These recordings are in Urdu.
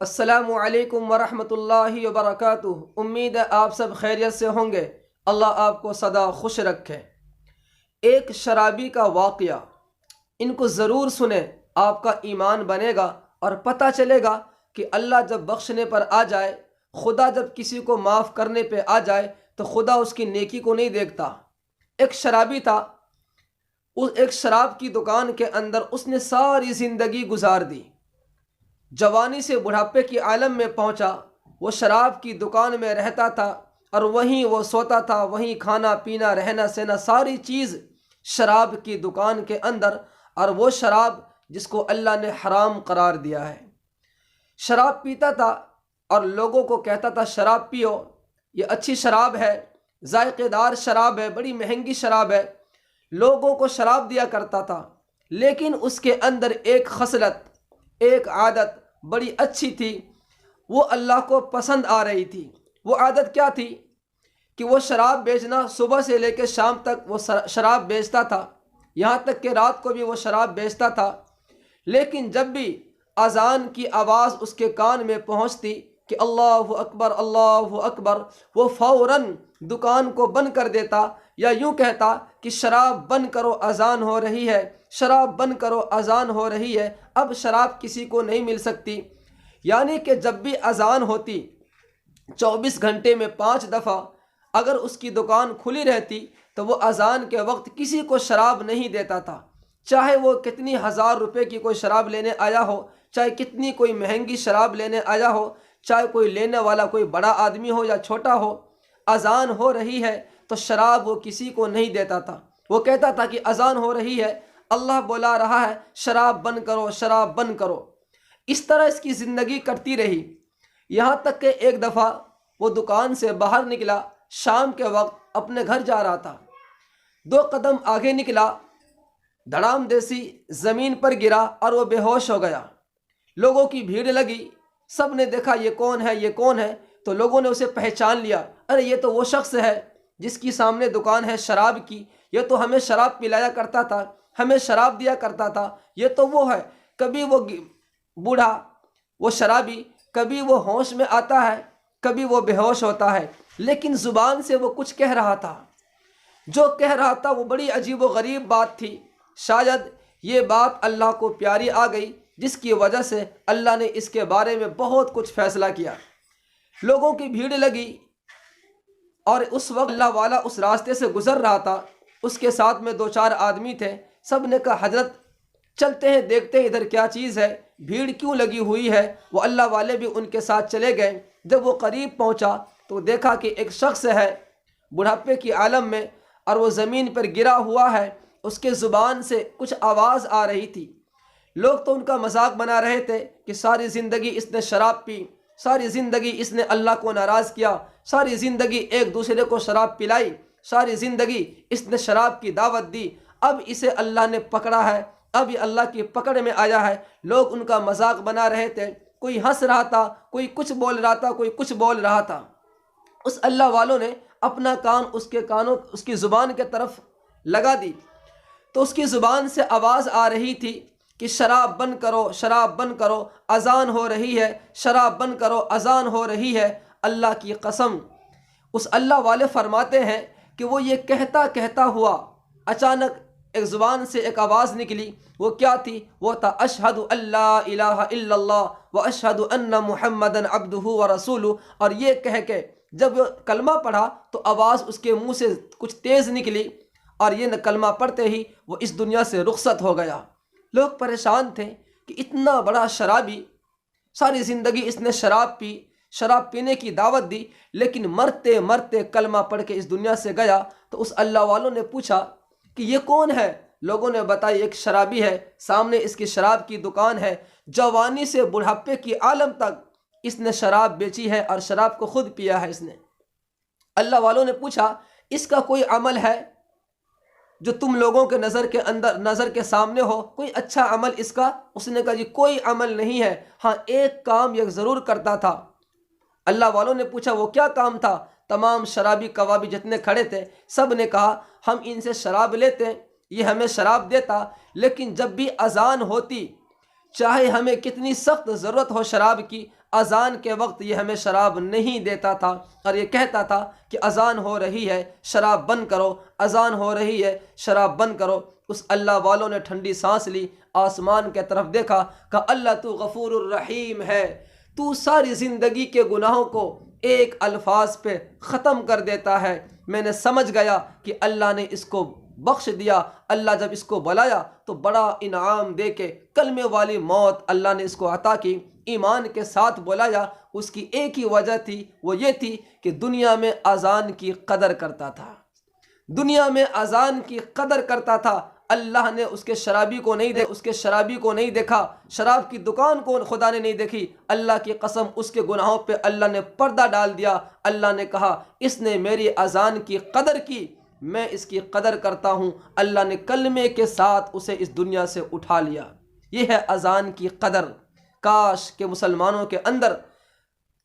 السلام علیکم ورحمۃ اللہ وبرکاتہ۔ امید ہے آپ سب خیریت سے ہوں گے۔ اللہ آپ کو سدا خوش رکھے۔ ایک شرابی کا واقعہ، ان کو ضرور سنیں، آپ کا ایمان بنے گا اور پتہ چلے گا کہ اللہ جب بخشنے پر آ جائے، خدا جب کسی کو معاف کرنے پہ آ جائے تو خدا اس کی نیکی کو نہیں دیکھتا۔ ایک شرابی تھا، اس ایک شراب کی دکان کے اندر اس نے ساری زندگی گزار دی۔ جوانی سے بڑھاپے کی عالم میں پہنچا، وہ شراب کی دکان میں رہتا تھا اور وہیں وہ سوتا تھا، وہیں کھانا پینا رہنا سہنا ساری چیز شراب کی دکان کے اندر، اور وہ شراب جس کو اللہ نے حرام قرار دیا ہے۔ شراب پیتا تھا اور لوگوں کو کہتا تھا شراب پیو، یہ اچھی شراب ہے، ذائقے دار شراب ہے، بڑی مہنگی شراب ہے، لوگوں کو شراب دیا کرتا تھا۔ لیکن اس کے اندر ایک خصلت، ایک عادت بڑی اچھی تھی، وہ اللہ کو پسند آ رہی تھی۔ وہ عادت کیا تھی کہ وہ شراب بیچنا، صبح سے لے کے شام تک وہ شراب بیچتا تھا، یہاں تک کہ رات کو بھی وہ شراب بیچتا تھا۔ لیکن جب بھی اذان کی آواز اس کے کان میں پہنچتی کہ اللہ اکبر اللہ اکبر، وہ فوراً دکان کو بند کر دیتا، یا یوں کہتا کہ شراب بند کرو اذان ہو رہی ہے، شراب بند کرو اذان ہو رہی ہے، اب شراب کسی کو نہیں مل سکتی۔ یعنی کہ جب بھی اذان ہوتی 24 گھنٹے میں 5 دفعہ اگر اس کی دکان کھلی رہتی تو وہ اذان کے وقت کسی کو شراب نہیں دیتا تھا، چاہے وہ کتنی ہزار روپے کی کوئی شراب لینے آیا ہو، چاہے کتنی کوئی مہنگی شراب لینے آیا ہو، چاہے کوئی لینے والا کوئی بڑا آدمی ہو یا چھوٹا ہو، اذان ہو رہی ہے تو شراب وہ کسی کو نہیں دیتا تھا۔ وہ کہتا تھا کہ اذان ہو رہی ہے، اللہ بلا رہا ہے، شراب بند کرو، شراب بند کرو۔ اس طرح اس کی زندگی کٹتی رہی، یہاں تک کہ ایک دفعہ وہ دکان سے باہر نکلا، شام کے وقت اپنے گھر جا رہا تھا، 2 قدم آگے نکلا، دھڑام دیسی زمین پر گرا اور وہ بے ہوش ہو گیا۔ لوگوں کی بھیڑ لگی، سب نے دیکھا یہ کون ہے، یہ کون ہے، تو لوگوں نے اسے پہچان لیا، ارے یہ تو وہ شخص ہے جس کی سامنے دکان ہے شراب کی، یہ تو ہمیں شراب پلایا کرتا تھا، ہمیں شراب دیا کرتا تھا، یہ تو وہ ہے۔ کبھی وہ بوڑھا، وہ شرابی، کبھی وہ ہوش میں آتا ہے، کبھی وہ بے ہوش ہوتا ہے، لیکن زبان سے وہ کچھ کہہ رہا تھا۔ جو کہہ رہا تھا وہ بڑی عجیب و غریب بات تھی۔ شاید یہ بات اللہ کو پیاری آ گئی، جس کی وجہ سے اللہ نے اس کے بارے میں بہت کچھ فیصلہ کیا۔ لوگوں کی بھیڑ لگی اور اس وقت اللہ والا اس راستے سے گزر رہا تھا، اس کے ساتھ میں 2-4 آدمی تھے، سب نے کہا حضرت چلتے ہیں، دیکھتے ہیں ادھر کیا چیز ہے، بھیڑ کیوں لگی ہوئی ہے۔ وہ اللہ والے بھی ان کے ساتھ چلے گئے۔ جب وہ قریب پہنچا تو دیکھا کہ ایک شخص ہے بڑھاپے کی عالم میں، اور وہ زمین پر گرا ہوا ہے، اس کے زبان سے کچھ آواز آ رہی تھی۔ لوگ تو ان کا مذاق بنا رہے تھے کہ ساری زندگی اس نے شراب پی، ساری زندگی اس نے اللہ کو ناراض کیا، ساری زندگی ایک دوسرے کو شراب پلائی، ساری زندگی اس نے شراب کی دعوت دی، اب اسے اللہ نے پکڑا ہے، اب یہ اللہ کی پکڑ میں آیا ہے۔ لوگ ان کا مذاق بنا رہے تھے، کوئی ہنس رہا تھا، کوئی کچھ بول رہا تھا، کوئی کچھ بول رہا تھا۔ اس اللہ والوں نے اپنا کان اس کی زبان کے طرف لگا دی تو اس کی زبان سے آواز آ رہی تھی کہ شراب بند کرو، شراب بند کرو، اذان ہو رہی ہے، شراب بند کرو، اذان ہو رہی ہے۔ اللہ کی قسم، اس اللہ والے فرماتے ہیں کہ وہ یہ کہتا کہتا ہوا اچانک ایک زبان سے ایک آواز نکلی۔ وہ کیا تھی؟ وہ تھا اشہد اللہ الہ الا اللہ و اشہد ان محمدن عبدہ و رسولہ۔ اور یہ کہہ کے جب وہ کلمہ پڑھا تو آواز اس کے منہ سے کچھ تیز نکلی، اور یہ کلمہ پڑھتے ہی وہ اس دنیا سے رخصت ہو گیا۔ لوگ پریشان تھے کہ اتنا بڑا شرابی، ساری زندگی اس نے شراب پی، شراب پینے کی دعوت دی، لیکن مرتے مرتے کلمہ پڑھ کے اس دنیا سے گیا۔ تو اس اللہ والوں نے پوچھا کہ یہ کون ہے؟ لوگوں نے بتایا ایک شرابی ہے، سامنے اس کی شراب کی دکان ہے، جوانی سے بڑھاپے کی عالم تک اس نے شراب بیچی ہے اور شراب کو خود پیا ہے اس نے۔ اللہ والوں نے پوچھا اس کا کوئی عمل ہے جو تم لوگوں کے نظر کے سامنے ہو، کوئی اچھا عمل اس کا؟ اس نے کہا جی کوئی عمل نہیں ہے، ہاں ایک کام یہ ضرور کرتا تھا۔ اللہ والوں نے پوچھا وہ کیا کام تھا؟ تمام شرابی کوابی جتنے کھڑے تھے سب نے کہا ہم ان سے شراب لیتے، یہ ہمیں شراب دیتا، لیکن جب بھی اذان ہوتی چاہے ہمیں کتنی سخت ضرورت ہو شراب کی، اذان کے وقت یہ ہمیں شراب نہیں دیتا تھا اور یہ کہتا تھا کہ اذان ہو رہی ہے شراب بند کرو، اذان ہو رہی ہے شراب بند کرو۔ اس اللہ والوں نے ٹھنڈی سانس لی، آسمان کے طرف دیکھا، کہا اللہ تو غفور الرحیم ہے، تو ساری زندگی کے گناہوں کو ایک الفاظ پہ ختم کر دیتا ہے۔ میں نے سمجھ گیا کہ اللہ نے اس کو بخش دیا۔ اللہ جب اس کو بلایا تو بڑا انعام دے کے کلمے والی موت اللہ نے اس کو عطا کی، ایمان کے ساتھ بلایا۔ اس کی ایک ہی وجہ تھی، وہ یہ تھی کہ دنیا میں اذان کی قدر کرتا تھا، دنیا میں اذان کی قدر کرتا تھا۔ اللہ نے اس کے شرابی کو نہیں دیکھا، شراب کی دکان کو خدا نے نہیں دیکھی۔ اللہ کی قسم اس کے گناہوں پہ اللہ نے پردہ ڈال دیا۔ اللہ نے کہا اس نے میری اذان کی قدر کی، میں اس کی قدر کرتا ہوں۔ اللہ نے کلمے کے ساتھ اسے اس دنیا سے اٹھا لیا۔ یہ ہے اذان کی قدر۔ کاش کہ مسلمانوں کے اندر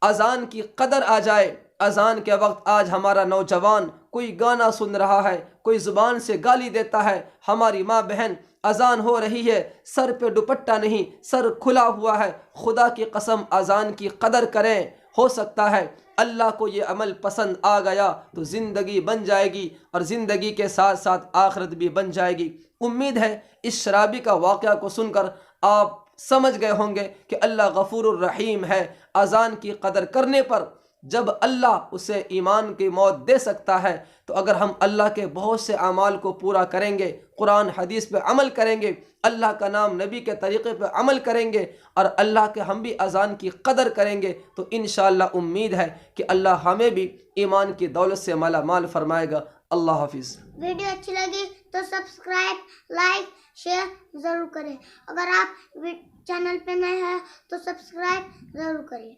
اذان کی قدر آ جائے۔ اذان کے وقت آج ہمارا نوجوان کوئی گانا سن رہا ہے، کوئی زبان سے گالی دیتا ہے، ہماری ماں بہن اذان ہو رہی ہے، سر پہ دوپٹہ نہیں، سر کھلا ہوا ہے۔ خدا کی قسم اذان کی قدر کریں، ہو سکتا ہے اللہ کو یہ عمل پسند آ گیا تو زندگی بن جائے گی، اور زندگی کے ساتھ ساتھ آخرت بھی بن جائے گی۔ امید ہے اس شرابی کا واقعہ کو سن کر آپ سمجھ گئے ہوں گے کہ اللہ غفور الرحیم ہے۔ اذان کی قدر کرنے پر جب اللہ اسے ایمان کی موت دے سکتا ہے، تو اگر ہم اللہ کے بہت سے اعمال کو پورا کریں گے، قرآن حدیث پہ عمل کریں گے، اللہ کا نام نبی کے طریقے پہ عمل کریں گے، اور اللہ کے ہم بھی اذان کی قدر کریں گے، تو انشاءاللہ امید ہے کہ اللہ ہمیں بھی ایمان کی دولت سے مالا مال فرمائے گا۔ اللہ حافظ۔ ویڈیو اچھی لگی تو سبسکرائب، لائک، شیئر ضرور کریں۔ اگر آپ چینل پہ نئے ہیں تو سبسکرائب ضرور کریں۔